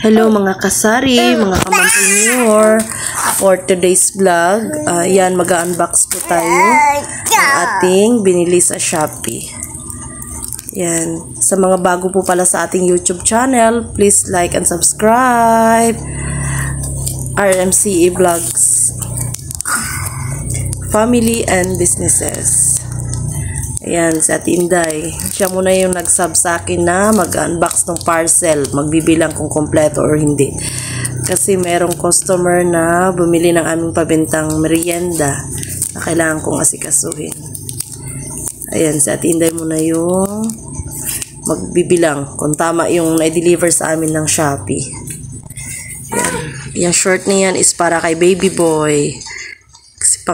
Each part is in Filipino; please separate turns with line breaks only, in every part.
Hello mga kasari, mga kamampreneur. For today's vlog, yan, mag-unbox po tayo ng ating binili sa Shopee. Yan, sa mga bago po pala sa ating YouTube channel, please like and subscribe. RMCE Vlogs, Family and Businesses. Ayan, si Ate Inday. Siya muna yung nag-sub sa akin na mag-unbox ng parcel. Magbibilang kung kompleto or hindi. Kasi merong customer na bumili ng aming pabentang merienda na kailangan kong asikasuhin. Ayan, si Ate Inday muna yung magbibilang kung tama yung na-deliver sa amin ng Shopee. Ayan. Yung short niyan is para kay baby boy. Kasi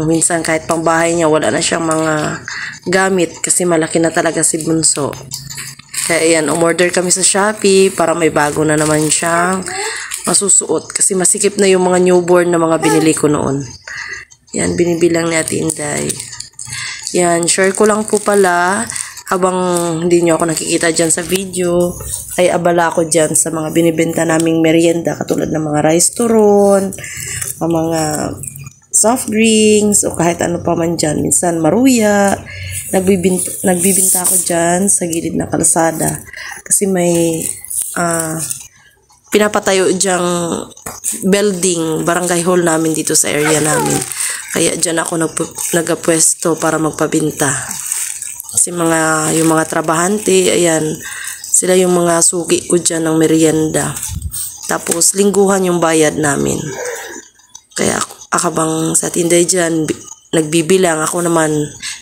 minsan kahit pang bahay niya wala na siyang mga gamit kasi malaki na talaga si Bunso. Kaya yan, umorder kami sa Shopee para may bago na naman siyang masusuot kasi masikip na yung mga newborn na mga binili ko noon. Yan, binibilang ni Ate Inday. Yan, share ko lang po pala habang hindi nyo ako nakikita dyan sa video ay abala ko dyan sa mga binibenta naming merienda katulad ng mga rice turon, mga soft drinks o kahit ano pa man dyan. Minsan maruya. Nagbibinta ako dyan sa gilid ng kalsada. Kasi may pinapatayo dyang building, barangay hall namin dito sa area namin. Kaya dyan ako nagapwesto para magpabinta. Kasi yung mga trabahante, ayan, sila yung mga suki ko dyan ng merienda. Tapos lingguhan yung bayad namin. Kaya akabang sa tinday dyan, nagbibilang. Ako naman,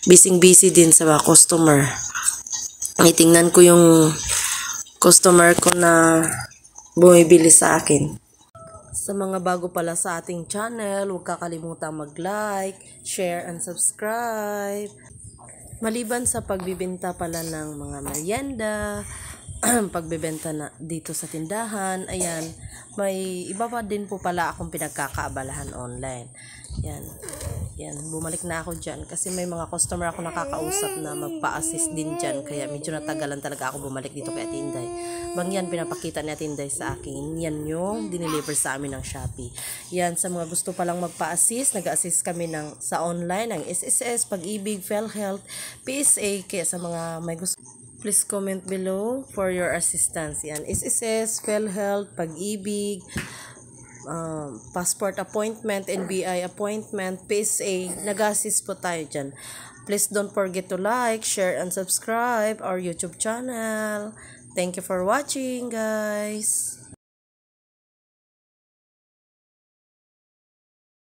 busy din sa mga customer. Itingnan ko yung customer ko na bumibili sa akin. Sa mga bago pala sa ating channel, huwag kakalimutan mag-like, share, and subscribe. Maliban sa pagbibenta pala ng mga merienda, pagbebenta na dito sa tindahan, ayan, may iba pa din po pala akong pinagkakaabalahan online. Yan, bumalik na ako dyan kasi may mga customer ako nakakausap na magpa-assist din dyan, kaya medyo natagalan talaga ako bumalik dito kay Ate Inday. Yan, pinapakita ni Ate Inday sa akin, yan yung dineliver sa amin ng Shopee. Yan, sa mga gusto palang magpa-assist, nag-assist kami sa online, ng SSS, Pag-ibig, PhilHealth, PSA, kaya sa mga may gusto, please comment below for your assistance. Yan, SSS, PhilHealth, Pag-ibig, passport appointment, NBI appointment, PSA, nag-assist po tayo dyan. Please don't forget to like, share, and subscribe our YouTube channel. Thank you for watching, guys.